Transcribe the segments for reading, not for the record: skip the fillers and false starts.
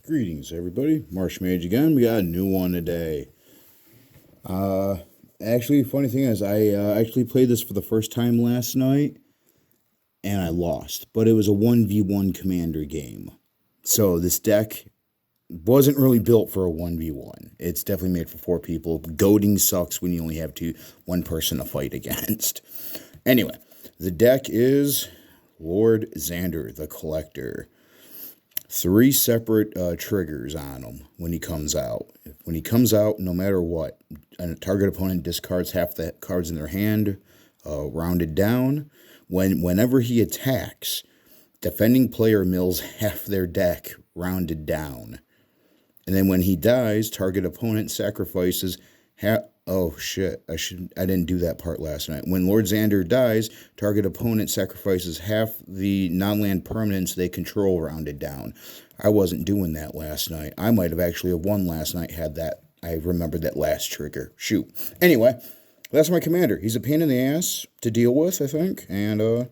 Greetings, everybody. Marshmage again. We got a new one today. Actually, funny thing is, I actually played this for the first time last night, and I lost. But it was a 1v1 commander game. So this deck wasn't really built for a 1v1. It's definitely made for 4 people. Goading sucks when you only have one person to fight against. Anyway, the deck is Lord Xander, the Collector. 3 separate triggers on him when he comes out. When he comes out, no matter what, a target opponent discards half the cards in their hand, rounded down. Whenever he attacks, defending player mills half their deck, rounded down. And then when he dies, target opponent sacrifices half. Oh shit! I didn't do that part last night. When Lord Xander dies, target opponent sacrifices half the non-land permanents they control, rounded down. I wasn't doing that last night. I might have actually won last night had that. I remembered that last trigger. Shoot. Anyway, that's my commander. He's a pain in the ass to deal with, I think. And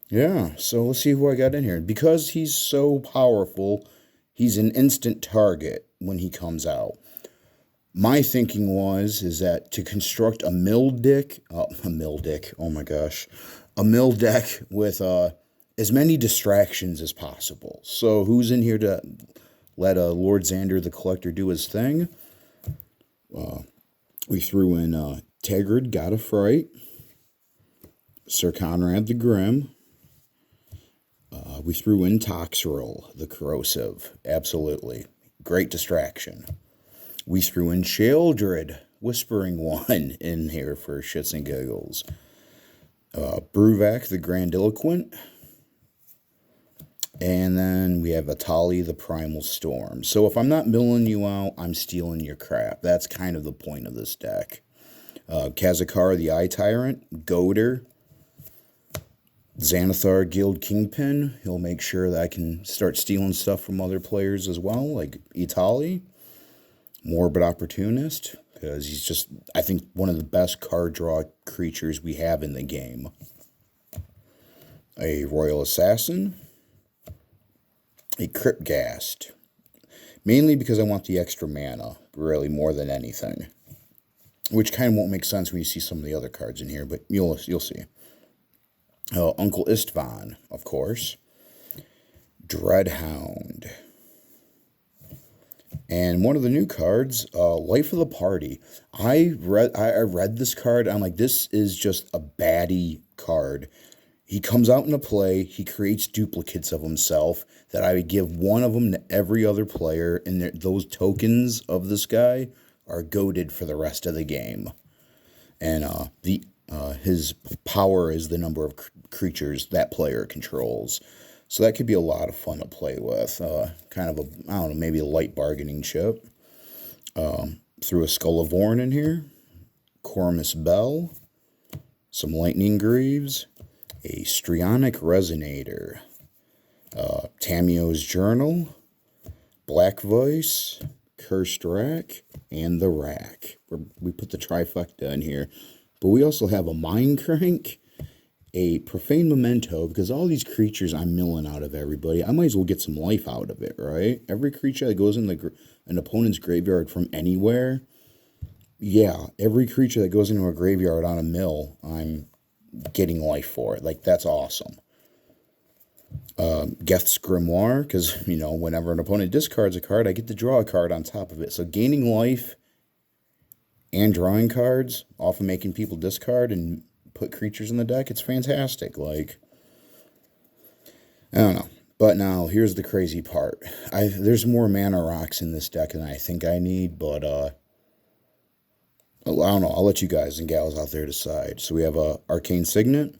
yeah. So let's see who I got in here. Because he's so powerful, he's an instant target when he comes out. My thinking is that to construct a mill deck, oh my gosh, a mill deck with as many distractions as possible. So who's in here to let Lord Xander the Collector do his thing? We threw in Tegrid, God of Fright, Sir Conrad the Grim. We threw in Toxrill, the Corrosive. Absolutely. Great distraction. We threw in Sheoldred, Whispering One, in here for shits and giggles. Bruvak, the Grandiloquent. And then we have Atali, the Primal Storm. So if I'm not milling you out, I'm stealing your crap. That's kind of the point of this deck. Kazakar, the Eye Tyrant. Goader. Xanathar, Guild Kingpin. He'll make sure that I can start stealing stuff from other players as well, like Itali. Morbid Opportunist, because he's just, I think, one of the best card draw creatures we have in the game. A Royal Assassin. A Cryptghast. Mainly because I want the extra mana, really, more than anything. Which kind of won't make sense when you see some of the other cards in here, but you'll see. Uncle Istvan, of course. Dreadhound. And one of the new cards, Life of the Party. I read this card. I'm like, this is just a baddie card. He comes out into play. He creates duplicates of himself that I would give one of them to every other player. And those tokens of this guy are goated for the rest of the game. And his power is the number of creatures that player controls. So that could be a lot of fun to play with. Kind of I don't know, maybe a light bargaining chip. Threw a Skull of Orn in here. Cormus Bell. Some Lightning Greaves. A Strionic Resonator. Tamio's Journal. Black Voice. Cursed Rack. And the Rack. We put the trifecta in here. But we also have a Mind Crank. A Profane Memento, because all these creatures I'm milling out of everybody, I might as well get some life out of it, right? Every creature that goes in an opponent's graveyard from anywhere, yeah, every creature that goes into a graveyard on a mill, I'm getting life for it. Like, that's awesome. Geth's Grimoire, because, whenever an opponent discards a card, I get to draw a card on top of it. So gaining life and drawing cards, often making people discard and put creatures in the deck, it's fantastic. Like, I don't know. But now, here's the crazy part. There's more mana rocks in this deck than I think I need, but, I don't know. I'll let you guys and gals out there decide. So we have a Arcane Signet,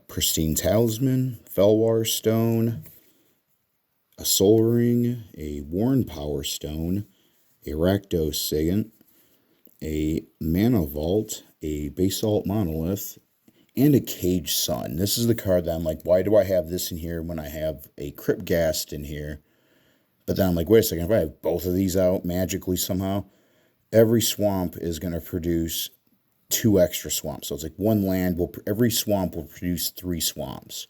Pristine Talisman, Felwar Stone, a Soul Ring, a Worn Power Stone, a Rakdos Signet, a Mana Vault, a Basalt Monolith, and a Cage Sun. This is the card that I'm like, why do I have this in here when I have a Cryptghast in here? But then I'm like, wait a second, if I have both of these out magically somehow, every swamp is going to produce 2 extra swamps. So it's like one land, every swamp will produce 3 swamps.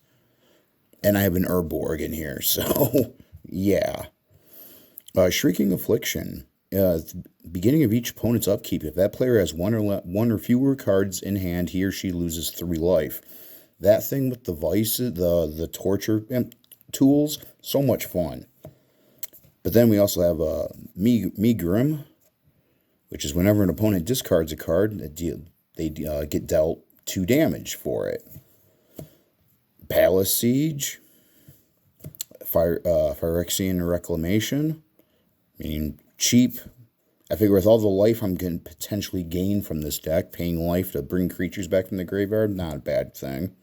And I have an Urborg in here, so Yeah. Shrieking Affliction. At the beginning of each opponent's upkeep, if that player has one or fewer cards in hand, he or she loses 3 life. That thing with the vices, the torture tools, so much fun. But then we also have Megrim, which is whenever an opponent discards a card, they get dealt 2 damage for it. Palace Siege, Phyrexian Reclamation, meaning cheap. I figure with all the life I'm going to potentially gain from this deck, paying life to bring creatures back from the graveyard, not a bad thing.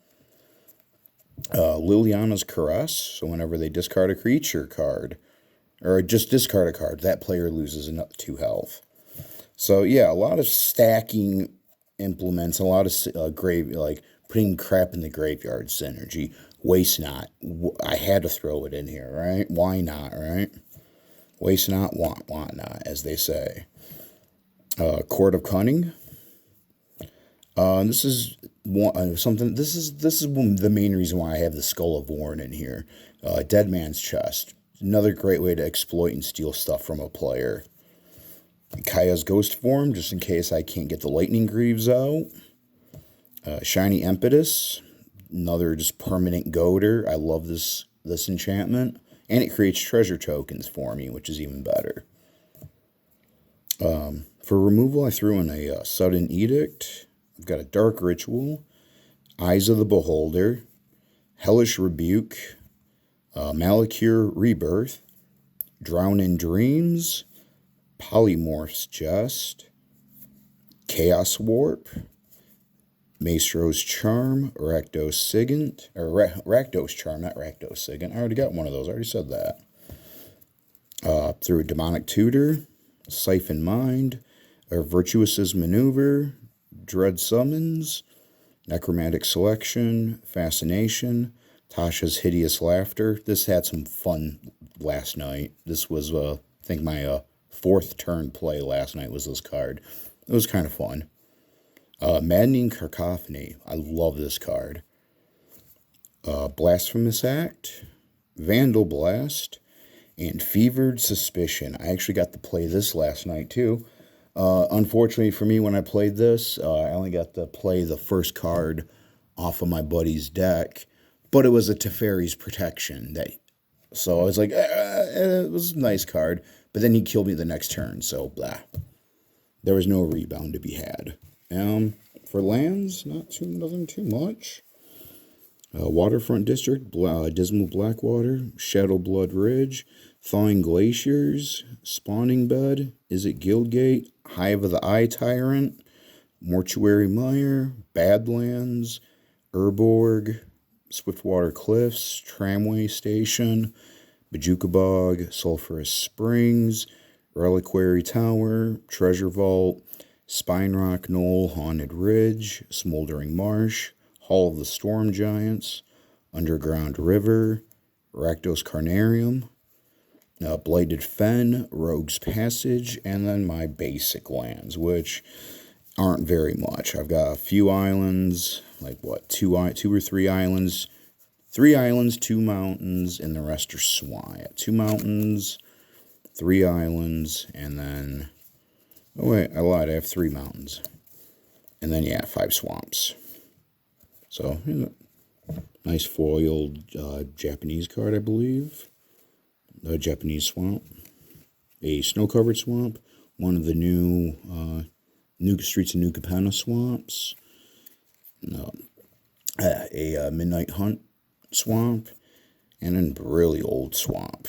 Liliana's Caress, so whenever they discard a creature card, or just discard a card, that player loses 2 health. So yeah, a lot of stacking implements, a lot of putting crap in the graveyard synergy. Waste not. I had to throw it in here, right? Why not, right? Waste not, want not, as they say. Court of Cunning. This is something. This is one, the main reason why I have the Skull of Warren in here. Dead Man's Chest. Another great way to exploit and steal stuff from a player. Kaya's Ghost Form, just in case I can't get the Lightning Greaves out. Shiny Impetus. Another just permanent goader. I love this enchantment. And it creates treasure tokens for me, which is even better. For removal, I threw in a Sudden Edict. I've got a Dark Ritual, Eyes of the Beholder, Hellish Rebuke, Malakir Rebirth, Drown in Dreams, Polymorph's Jest, Chaos Warp, Maestro's Charm, Rakdos Sigint, or Rakdos Charm, not Rakdos Sigint. I already got one of those. I already said that. Through a Demonic Tutor, Siphon Mind, a Virtuous's Maneuver, Dread Summons, Necromantic Selection, Fascination, Tasha's Hideous Laughter. This had some fun last night. This was, I think, my 4th turn play last night was this card. It was kind of fun. Maddening Cacophony. I love this card. Blasphemous Act, Vandal Blast, and Fevered Suspicion. I actually got to play this last night, too. Unfortunately for me, when I played this, I only got to play the first card off of my buddy's deck, but it was a Teferi's Protection. So I was like, it was a nice card, but then he killed me the next turn, so blah. There was no rebound to be had. For lands, nothing too much. Waterfront District, Dismal Blackwater, Shadow Blood Ridge, Thawing Glaciers, Spawning Bed, Is It Guildgate, Hive of the Eye Tyrant, Mortuary Mire, Badlands, Urborg, Swiftwater Cliffs, Tramway Station, Bajuka Bog, Sulphurous Springs, Reliquary Tower, Treasure Vault, Spine Rock Knoll, Haunted Ridge, Smoldering Marsh, Hall of the Storm Giants, Underground River, Rakdos Carnarium, Blighted Fen, Rogue's Passage, and then my basic lands, which aren't very much. I've got a few islands, like what, two or three islands, 3 islands, 2 mountains, and the rest are swamp. 2 mountains, 3 islands, and then, oh wait, I lied, I have 3 mountains. And then, yeah, 5 swamps. So, nice foiled Japanese card, I believe. A Japanese swamp. A snow-covered swamp. One of the new Streets of New Capenna swamps. A Midnight Hunt swamp. And a really old swamp.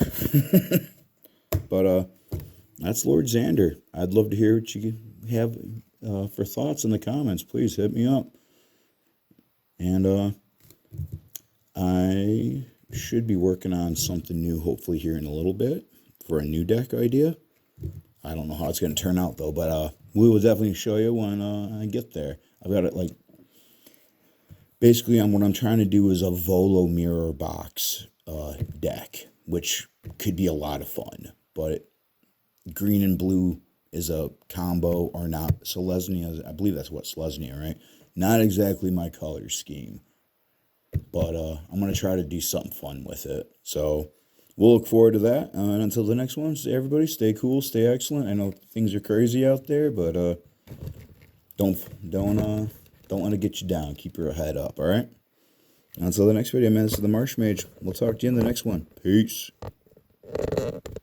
But, that's Lord Xander. I'd love to hear what you have for thoughts in the comments. Please hit me up. And I should be working on something new, hopefully here in a little bit, for a new deck idea. I don't know how it's going to turn out, though, but we will definitely show you when I get there. I've got it, basically what I'm trying to do is a Volo Mirror Box deck, which could be a lot of fun, but green and blue is a combo, or not. Selesnya, I believe that's what, Selesnya, right? Not exactly my color scheme, but I'm going to try to do something fun with it. So we'll look forward to that. And until the next one, everybody, stay cool, stay excellent. I know things are crazy out there, but don't let it get you down. Keep your head up, all right? Until the next video, man, this is the Marsh Mage. We'll talk to you in the next one. Peace.